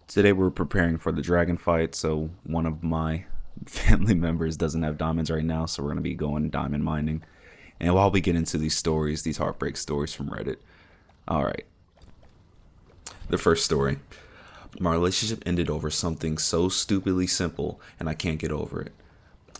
Today we're preparing for the dragon fight, so one of my family members doesn't have diamonds right now, so we're going to be going diamond mining. And while we get into these stories, these heartbreak stories from Reddit, alright, the first story. My relationship ended over something so stupidly simple, and I can't get over it.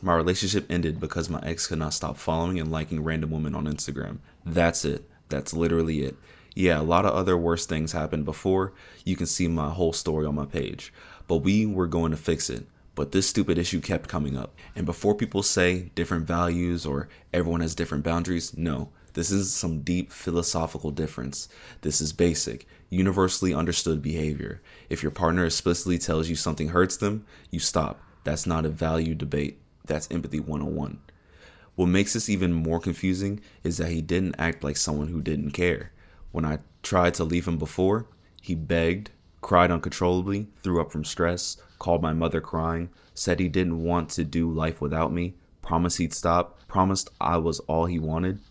My relationship ended because my ex could not stop following and liking random women on Instagram. That's it. That's literally it. Yeah, a lot of other worse things happened before. You can see my whole story on my page. But we were going to fix it. But this stupid issue kept coming up. And before people say different values or everyone has different boundaries, no. This is some deep philosophical difference. This is basic, universally understood behavior. If your partner explicitly tells you something hurts them, you stop. That's not a value debate. That's empathy 101. What makes this even more confusing is that he didn't act like someone who didn't care. When I tried to leave him before, he begged, cried uncontrollably, threw up from stress, called my mother crying, said he didn't want to do life without me, promised he'd stop, promised I was all he wanted.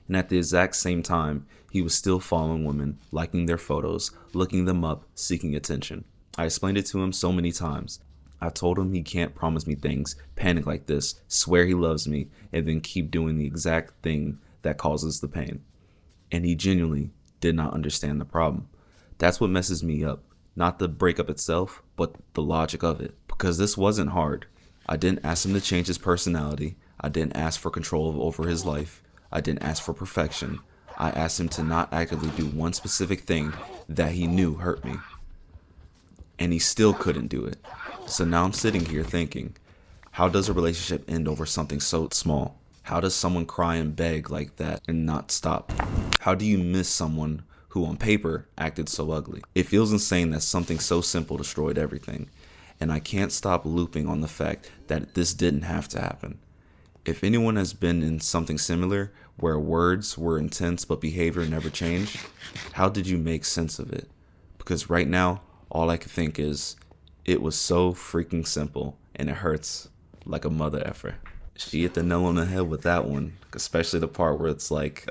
And at the exact same time, he was still following women, liking their photos, looking them up, seeking attention. I explained it to him so many times. I told him he can't promise me things, panic like this, swear he loves me, and then keep doing the exact thing that causes the pain. And he genuinely did not understand the problem. That's what messes me up. Not the breakup itself, but the logic of it. Because this wasn't hard. I didn't ask him to change his personality. I didn't ask for control over his life. I didn't ask for perfection. I asked him to not actively do one specific thing that he knew hurt me. And he still couldn't do it. So now I'm sitting here thinking, how does a relationship end over something so small? How does someone cry and beg like that and not stop? How do you miss someone who on paper acted so ugly? It feels insane that something so simple destroyed everything. And I can't stop looping on the fact that this didn't have to happen. If anyone has been in something similar where words were intense but behavior never changed, how did you make sense of it? Because right now, all I can think is, it was so freaking simple and it hurts like a mother effer. She hit the nail on the head with that one, especially the part where it's like,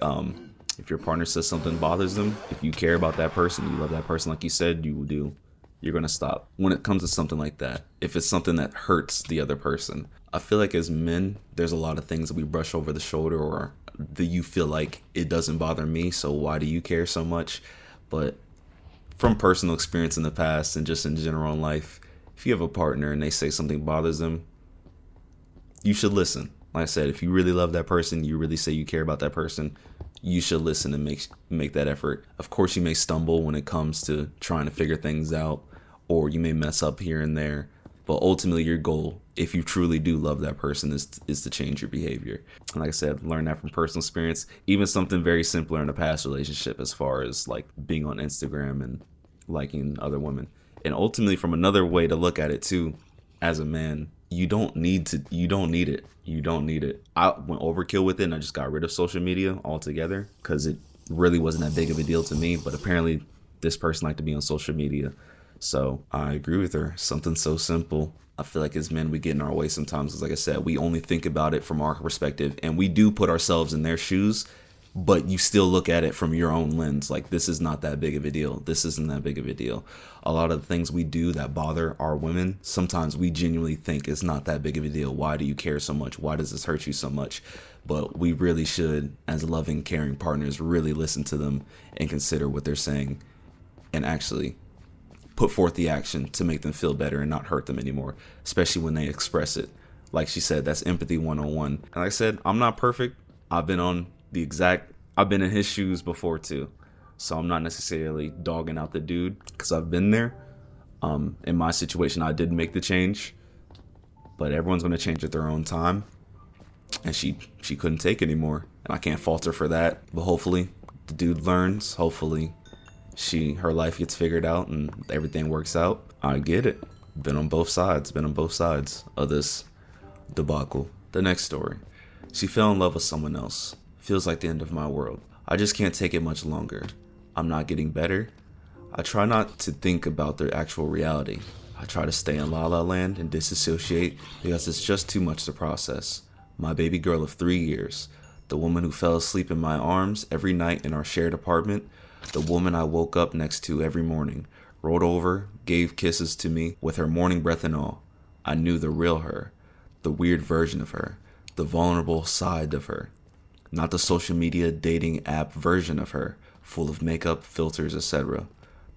if your partner says something bothers them, if you care about that person, you love that person like you said you will do, you're going to stop. When it comes to something like that, if it's something that hurts the other person, I feel like as men, there's a lot of things that we brush over the shoulder, or that you feel like it doesn't bother me, so why do you care so much? But from personal experience in the past and just in general in life, if you have a partner and they say something bothers them, you should listen. Like I said, if you really love that person, you really say you care about that person, you should listen and make that effort. Of course, you may stumble when it comes to trying to figure things out, or you may mess up here and there. But ultimately, your goal, if you truly do love that person, is to change your behavior. And like I said, learn that from personal experience. Even something very simpler in a past relationship, as far as like being on Instagram and liking other women. And ultimately, from another way to look at it too, as a man, you don't need it. You don't need it. I went overkill with it and I just got rid of social media altogether because it really wasn't that big of a deal to me. But apparently this person liked to be on social media. So I agree with her. Something so simple. I feel like as men, we get in our way sometimes. Because like I said, we only think about it from our perspective, and we do put ourselves in their shoes, but you still look at it from your own lens. Like, this is not that big of a deal. This isn't that big of a deal. A lot of the things we do that bother our women, sometimes we genuinely think it's not that big of a deal. Why do you care so much? Why does this hurt you so much? But we really should, as loving, caring partners, really listen to them and consider what they're saying and actually put forth the action to make them feel better and not hurt them anymore, especially when they express it. Like she said, that's empathy 101. And like I said, I'm not perfect. I've been in his shoes before too. So I'm not necessarily dogging out the dude because I've been there. In my situation, I did make the change, but everyone's going to change at their own time. And she couldn't take anymore. And I can't fault her for that. But hopefully the dude learns. Hopefully her life gets figured out and everything works out. I get it. Been on both sides of this debacle. The next story. She fell in love with someone else. Feels like the end of my world. I just can't take it much longer. I'm not getting better. I try not to think about the actual reality. I try to stay in La La Land and disassociate because it's just too much to process. My baby girl of 3 years. The woman who fell asleep in my arms every night in our shared apartment. The woman I woke up next to every morning. rolled over, gave kisses to me with her morning breath and all. I knew the real her, the weird version of her, the vulnerable side of her, not the social media dating app version of her, full of makeup, filters, etc.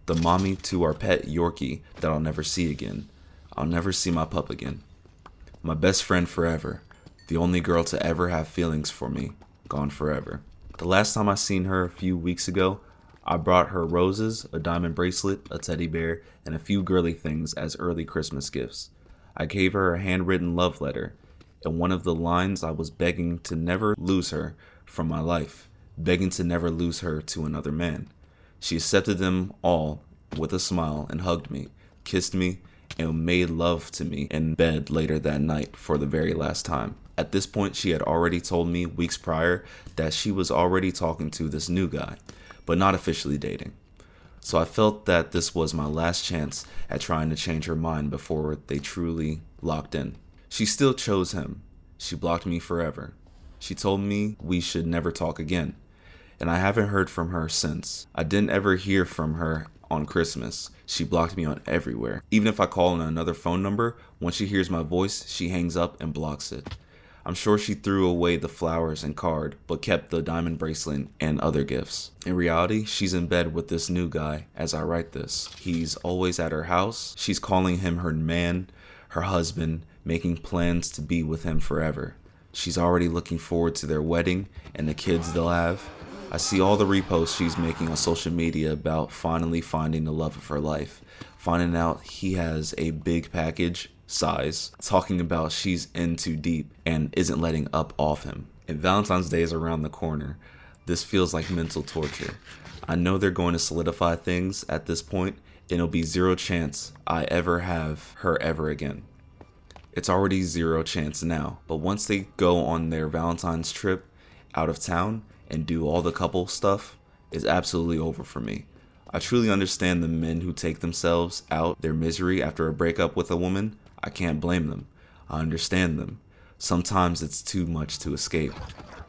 The mommy to our pet Yorkie that I'll never see again. I'll never see my pup again. My best friend forever, the only girl to ever have feelings for me, gone forever. The last time I seen her a few weeks ago, I brought her roses, a diamond bracelet, a teddy bear, and a few girly things as early Christmas gifts. I gave her a handwritten love letter, and one of the lines I was begging to never lose her from my life, begging to never lose her to another man. She accepted them all with a smile and hugged me, kissed me, and made love to me in bed later that night for the very last time. At this point, she had already told me weeks prior that she was already talking to this new guy, but not officially dating. So I felt that this was my last chance at trying to change her mind before they truly locked in. She still chose him. She blocked me forever. She told me we should never talk again, and I haven't heard from her since. I didn't ever hear from her on Christmas. She blocked me on everywhere. Even if I call on another phone number, once she hears my voice, she hangs up and blocks it. I'm sure she threw away the flowers and card, but kept the diamond bracelet and other gifts. In reality, she's in bed with this new guy as I write this. He's always at her house. She's calling him her man, her husband, making plans to be with him forever. She's already looking forward to their wedding and the kids they'll have. I see all the reposts she's making on social media about finally finding the love of her life, finding out he has a big package size, talking about she's in too deep and isn't letting up off him. And Valentine's Day is around the corner. This feels like mental torture. I know they're going to solidify things at this point, and it'll be zero chance I ever have her ever again. It's already zero chance now, but once they go on their Valentine's trip out of town and do all the couple stuff, it's absolutely over for me. I truly understand the men who take themselves out their misery after a breakup with a woman. I can't blame them. I understand them. Sometimes it's too much to escape.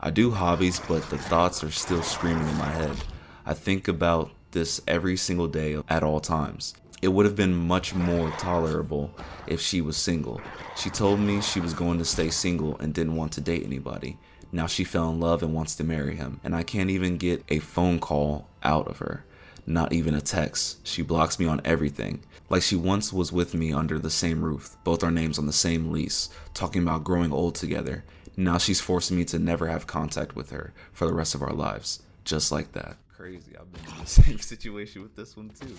I do hobbies, but the thoughts are still screaming in my head. I think about this every single day at all times. It would have been much more tolerable if she was single. She told me she was going to stay single and didn't want to date anybody. Now she fell in love and wants to marry him, and I can't even get a phone call out of her. Not even a text. She blocks me on everything. Like she once was with me under the same roof, both our names on the same lease, talking about growing old together. Now she's forcing me to never have contact with her for the rest of our lives. Just like that. Crazy. I've been in the same situation with this one too.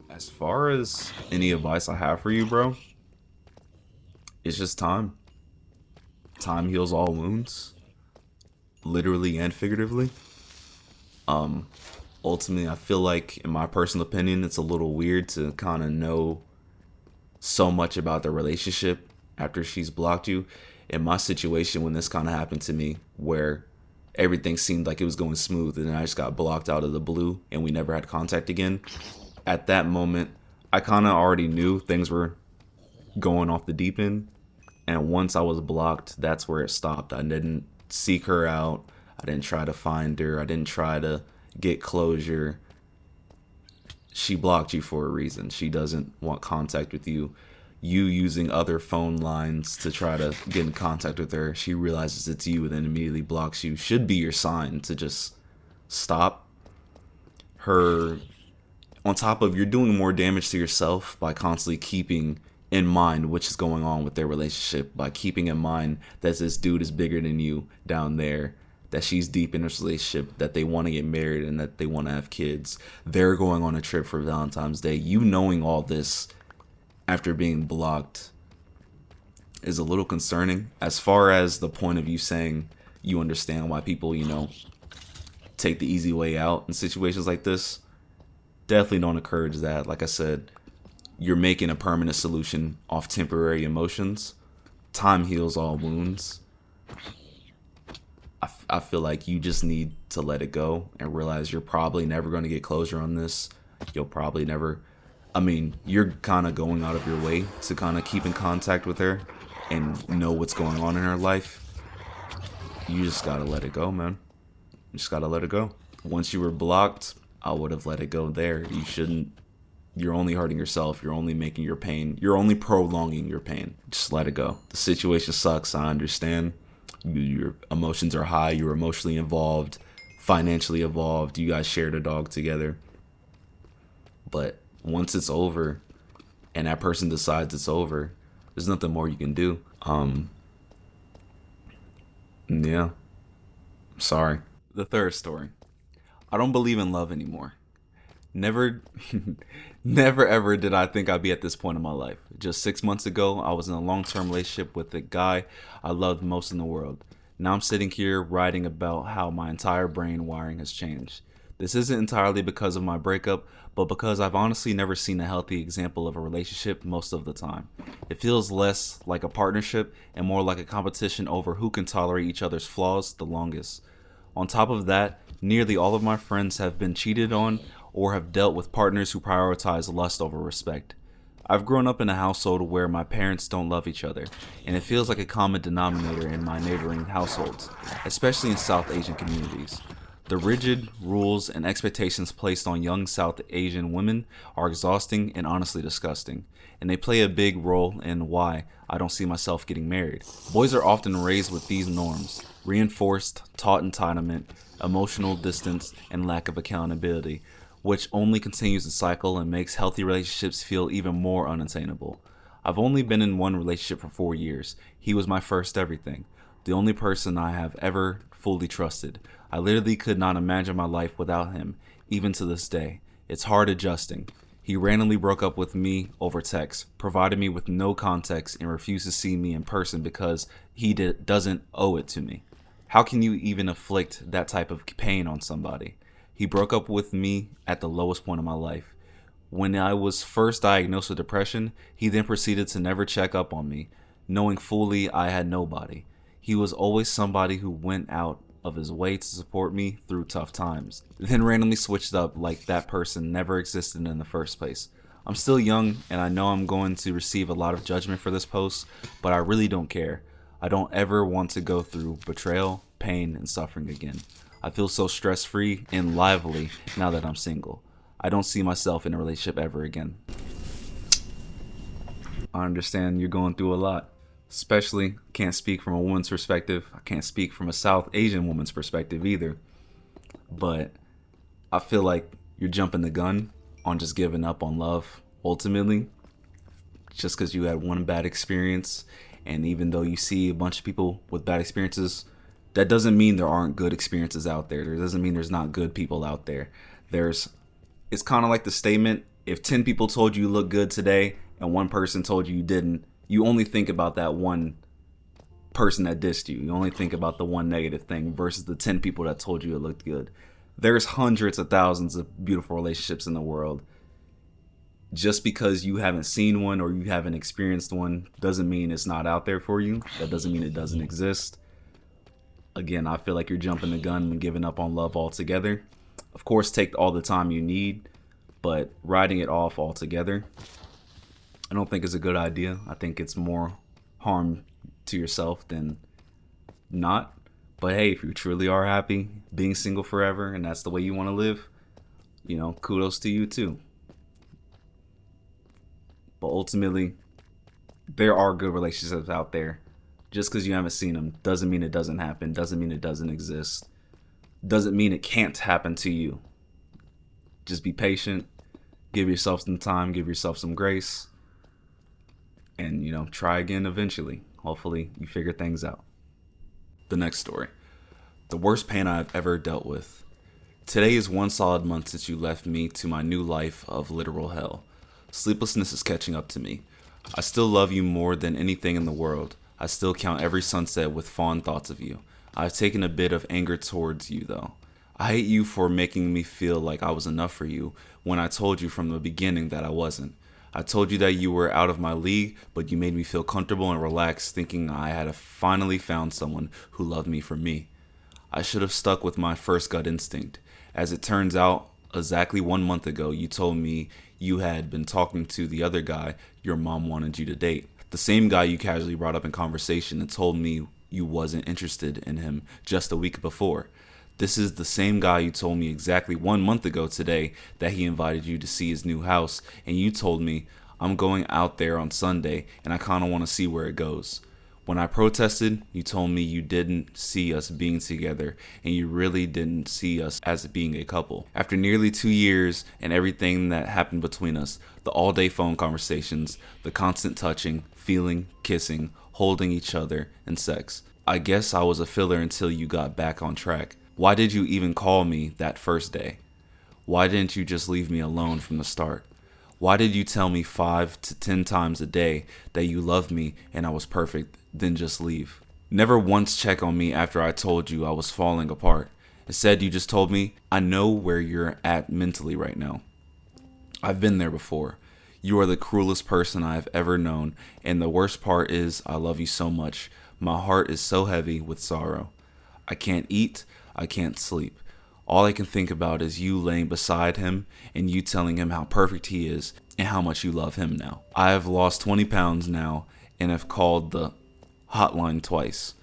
As far as any advice I have for you, bro, it's just time. Time heals all wounds, literally and figuratively. Ultimately, I feel like, in my personal opinion, it's a little weird to kind of know so much about the relationship after she's blocked you. In my situation, when this kind of happened to me, where everything seemed like it was going smooth and then I just got blocked out of the blue and we never had contact again, at that moment, I kind of already knew things were going off the deep end. And once I was blocked, that's where it stopped. I didn't seek her out. I didn't try to find her. I didn't try to get closure. She blocked you for a reason. She doesn't want contact with you. You using other phone lines to try to get in contact with her, she realizes it's you and then immediately blocks you. Should be your sign to just stop. Her, on top of, you're doing more damage to yourself by constantly keeping in mind which is going on with their relationship, by keeping in mind that this dude is bigger than you down there, that she's deep in this relationship, that they want to get married and that they want to have kids. They're going on a trip for Valentine's Day. You knowing all this after being blocked is a little concerning. As far as the point of you saying you understand why people, take the easy way out in situations like this, definitely don't encourage that. Like I said, you're making a permanent solution off temporary emotions. Time heals all wounds. I feel like you just need to let it go and realize you're probably never going to get closure on this. You'll probably never, you're kind of going out of your way to kind of keep in contact with her and know what's going on in her life. You just got to let it go, man. You just got to let it go. Once you were blocked, I would have let it go there. You shouldn't You're only hurting yourself. You're only making your pain. You're only prolonging your pain. Just let it go. The situation sucks. I understand. Your emotions are high. You're emotionally involved, financially involved. You guys shared a dog together. But once it's over and that person decides it's over, there's nothing more you can do. Yeah. Sorry. The third story. I don't believe in love anymore. Never, never ever did I think I'd be at this point in my life. Just 6 months ago, I was in a long-term relationship with the guy I loved most in the world. Now I'm sitting here writing about how my entire brain wiring has changed. This isn't entirely because of my breakup, but because I've honestly never seen a healthy example of a relationship most of the time. It feels less like a partnership and more like a competition over who can tolerate each other's flaws the longest. On top of that, nearly all of my friends have been cheated on or have dealt with partners who prioritize lust over respect. I've grown up in a household where my parents don't love each other, and it feels like a common denominator in my neighboring households, especially in South Asian communities. The rigid rules and expectations placed on young South Asian women are exhausting and honestly disgusting, and they play a big role in why I don't see myself getting married. Boys are often raised with these norms, reinforced, taught entitlement, emotional distance, and lack of accountability, which only continues the cycle and makes healthy relationships feel even more unattainable. I've only been in one relationship for 4 years. He was my first everything, the only person I have ever fully trusted. I literally could not imagine my life without him, even to this day. It's hard adjusting. He randomly broke up with me over text, provided me with no context, and refused to see me in person because he doesn't owe it to me. How can you even inflict that type of pain on somebody? He broke up with me at the lowest point of my life. When I was first diagnosed with depression, he then proceeded to never check up on me, knowing fully I had nobody. He was always somebody who went out of his way to support me through tough times, then randomly switched up like that person never existed in the first place. I'm still young, and I know I'm going to receive a lot of judgment for this post, but I really don't care. I don't ever want to go through betrayal, pain, and suffering again. I feel so stress-free and lively now that I'm single. I don't see myself in a relationship ever again. I understand you're going through a lot. Especially, can't speak from a woman's perspective. I can't speak from a South Asian woman's perspective either. But I feel like you're jumping the gun on just giving up on love, ultimately. Just because you had one bad experience. And even though you see a bunch of people with bad experiences, that doesn't mean there aren't good experiences out there. It doesn't mean there's not good people out there. It's kind of like the statement, if 10 people told you look good today and one person told you didn't, you only think about that one person that dissed you. You only think about the one negative thing versus the 10 people that told you it looked good. There's hundreds of thousands of beautiful relationships in the world. Just because you haven't seen one or you haven't experienced one doesn't mean it's not out there for you. That doesn't mean it doesn't exist. Again, I feel like you're jumping the gun and giving up on love altogether. Of course, take all the time you need, but writing it off altogether, I don't think is a good idea. I think it's more harm to yourself than not. But hey, if you truly are happy being single forever and that's the way you want to live, kudos to you too. But ultimately, there are good relationships out there. Just because you haven't seen them doesn't mean it doesn't happen, doesn't mean it doesn't exist, doesn't mean it can't happen to you. Just be patient, give yourself some time, give yourself some grace, and try again eventually. Hopefully you figure things out. The next story. The worst pain I've ever dealt with. Today is 1 solid month since you left me to my new life of literal hell. Sleeplessness is catching up to me. I still love you more than anything in the world. I still count every sunset with fond thoughts of you. I've taken a bit of anger towards you though. I hate you for making me feel like I was enough for you when I told you from the beginning that I wasn't. I told you that you were out of my league, but you made me feel comfortable and relaxed thinking I had finally found someone who loved me for me. I should have stuck with my first gut instinct. As it turns out, exactly 1 month ago, you told me you had been talking to the other guy your mom wanted you to date. The same guy you casually brought up in conversation and told me you wasn't interested in him just a week before. This is the same guy you told me exactly 1 month ago today that he invited you to see his new house, and you told me, I'm going out there on Sunday and I kind of want to see where it goes. When I protested, you told me you didn't see us being together and you really didn't see us as being a couple. After nearly 2 years and everything that happened between us, the all-day phone conversations, the constant touching, feeling, kissing, holding each other, and sex, I guess I was a filler until you got back on track. Why did you even call me that first day? Why didn't you just leave me alone from the start? Why did you tell me 5 to 10 times a day that you loved me and I was perfect, then just leave? Never once check on me after I told you I was falling apart. Instead, you just told me, I know where you're at mentally right now. I've been there before. You are the cruelest person I've ever known, and the worst part is I love you so much. My heart is so heavy with sorrow. I can't eat, I can't sleep. All I can think about is you laying beside him and you telling him how perfect he is and how much you love him now. I have lost 20 pounds now and have called the hotline twice.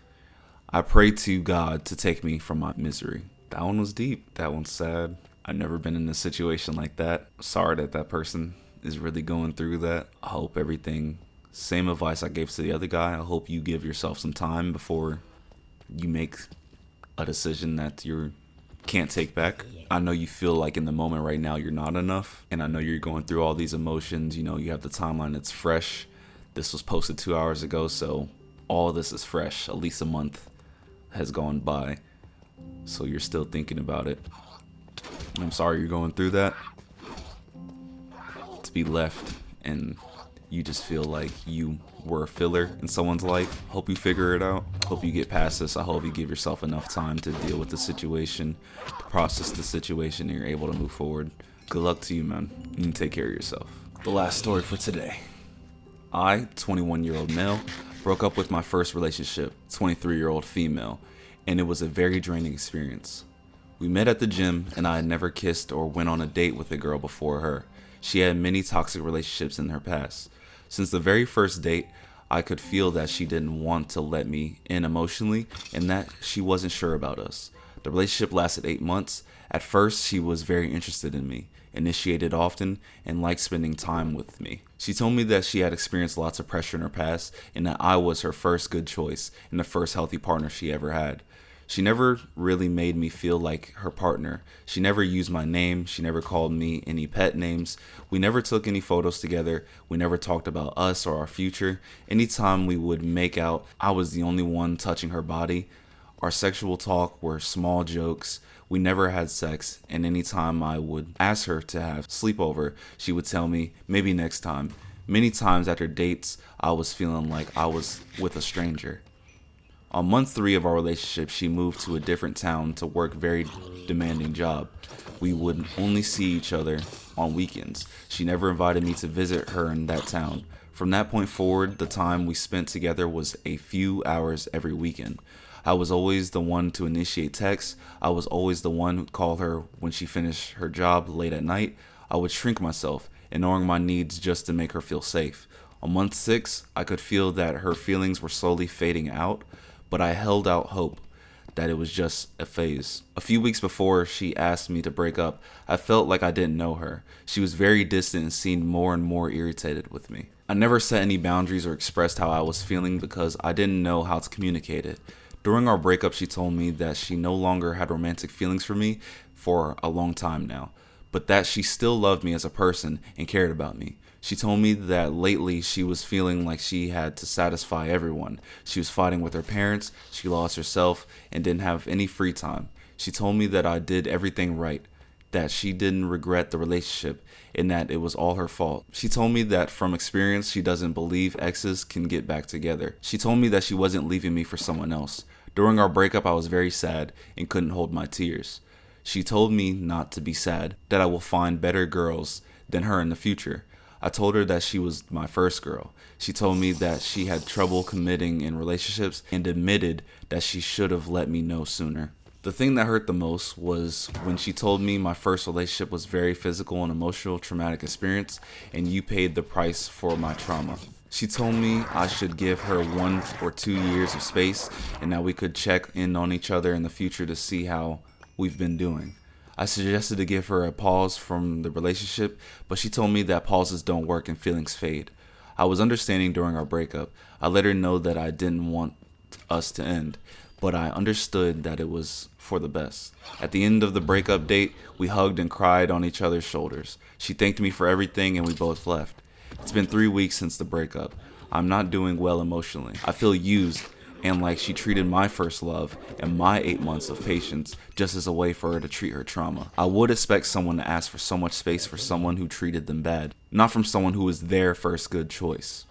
I pray to God to take me from my misery. That one was deep. That one's sad. I've never been in a situation like that. Sorry that that person is really going through that. I hope everything, same advice I gave to the other guy, I hope you give yourself some time before you make a decision that you can't take back. I know you feel like in the moment right now you're not enough, and I know you're going through all these emotions. You know, you have the timeline that's fresh. This was posted 2 hours ago, so all this is fresh. At least a month has gone by, so you're still thinking about it. I'm sorry you're going through that. To be left and you just feel like you were a filler in someone's life. Hope you figure it out. Hope you get past this. I hope you give yourself enough time to deal with the situation, to process the situation, and you're able to move forward. Good luck to you, man. You take care of yourself. The last story for today. I, 21-year-old male, broke up with my first relationship, 23-year-old female, and it was a very draining experience. We met at the gym, and I had never kissed or went on a date with a girl before her. She had many toxic relationships in her past. Since the very first date, I could feel that she didn't want to let me in emotionally and that she wasn't sure about us. The relationship lasted 8 months. At first, she was very interested in me, initiated often, and liked spending time with me. She told me that she had experienced lots of pressure in her past and that I was her first good choice and the first healthy partner she ever had. She never really made me feel like her partner. She never used my name. She never called me any pet names. We never took any photos together. We never talked about us or our future. Anytime we would make out, I was the only one touching her body. Our sexual talk were small jokes. We never had sex, and anytime I would ask her to have sleepover, she would tell me, maybe next time. Many times after dates, I was feeling like I was with a stranger. On month 3 of our relationship, she moved to a different town to work a very demanding job. We would only see each other on weekends. She never invited me to visit her in that town. From that point forward, the time we spent together was a few hours every weekend. I was always the one to initiate texts. I was always the one who called her when she finished her job late at night. I would shrink myself, ignoring my needs just to make her feel safe. On month 6, I could feel that her feelings were slowly fading out, but I held out hope that it was just a phase. A few weeks before she asked me to break up, I felt like I didn't know her. She was very distant and seemed more and more irritated with me. I never set any boundaries or expressed how I was feeling because I didn't know how to communicate it. During our breakup, she told me that she no longer had romantic feelings for me for a long time now, but that she still loved me as a person and cared about me. She told me that lately she was feeling like she had to satisfy everyone. She was fighting with her parents, she lost herself, and didn't have any free time. She told me that I did everything right, that she didn't regret the relationship, and that it was all her fault. She told me that from experience she doesn't believe exes can get back together. She told me that she wasn't leaving me for someone else. During our breakup, I was very sad and couldn't hold my tears. She told me not to be sad, that I will find better girls than her in the future. I told her that she was my first girl. She told me that she had trouble committing in relationships and admitted that she should have let me know sooner. The thing that hurt the most was when she told me my first relationship was very physical and emotional, traumatic experience, and you paid the price for my trauma. She told me I should give her 1 or 2 years of space and that we could check in on each other in the future to see how we've been doing. I suggested to give her a pause from the relationship, but she told me that pauses don't work and feelings fade. I was understanding during our breakup. I let her know that I didn't want us to end, but I understood that it was for the best. At the end of the breakup date, we hugged and cried on each other's shoulders. She thanked me for everything and we both left. It's been 3 weeks since the breakup. I'm not doing well emotionally. I feel used and like she treated my first love and my 8 months of patience just as a way for her to treat her trauma. I would expect someone to ask for so much space for someone who treated them bad, not from someone who was their first good choice.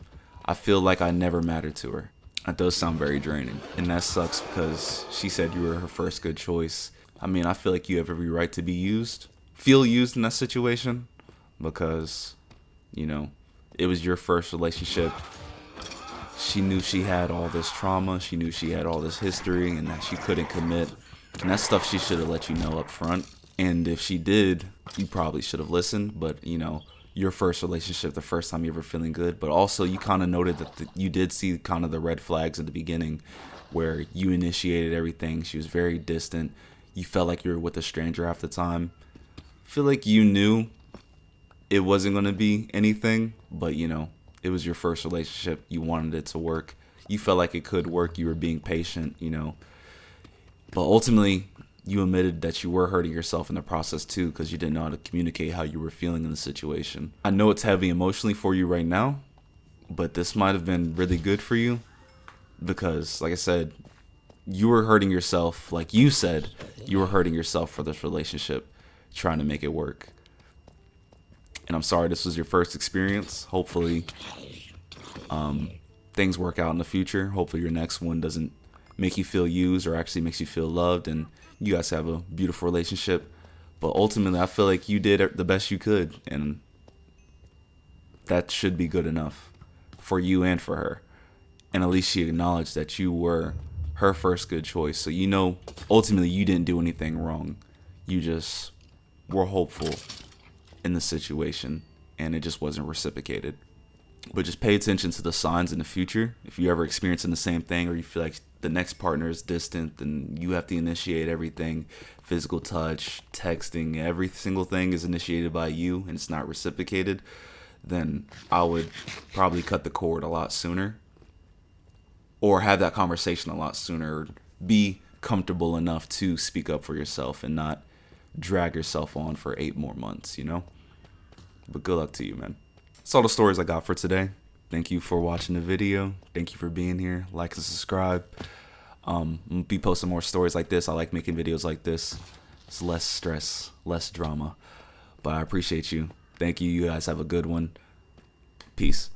I feel like I never mattered to her. That does sound very draining, and that sucks because she said you were her first good choice. I mean, I feel like you have every right to be used, feel used in that situation, because, you know, it was your first relationship. She knew she had all this trauma, she knew she had all this history, and that she couldn't commit. And that's stuff she should have let you know up front. And if she did, you probably should have listened. But, you know, your first relationship, the first time you were feeling good. But also, you kind of noted that you did see kind of the red flags at the beginning where you initiated everything. She was very distant. You felt like you were with a stranger half the time. I feel like you knew it wasn't going to be anything, but, you know, it was your first relationship. You wanted it to work. You felt like it could work. You were being patient, you know. But ultimately, you admitted that you were hurting yourself in the process too, because you didn't know how to communicate how you were feeling in the situation. I know it's heavy emotionally for you right now, but this might have been really good for you because, like I said, you were hurting yourself. Like you said, you were hurting yourself for this relationship, trying to make it work. And I'm sorry this was your first experience. Hopefully things work out in the future. Hopefully your next one doesn't make you feel used or actually makes you feel loved and you guys have a beautiful relationship. But ultimately, I feel like you did the best you could, and that should be good enough for you and for her. And at least she acknowledged that you were her first good choice. So you know, ultimately, you didn't do anything wrong. You just were hopeful in the situation, and it just wasn't reciprocated. But just pay attention to the signs in the future. If you're ever experiencing the same thing or you feel like the next partner is distant, then you have to initiate everything. Physical touch, texting, every single thing is initiated by you and it's not reciprocated, then I would probably cut the cord a lot sooner or have that conversation a lot sooner. Be comfortable enough to speak up for yourself and not drag yourself on for 8 more months, you know? But good luck to you, man. That's all the stories I got for today. Thank you for watching the video. Thank you for being here. Like and subscribe. I'm gonna be posting more stories like this. I like making videos like this. It's less stress, less drama. But I appreciate you. Thank you. You guys have a good one. Peace.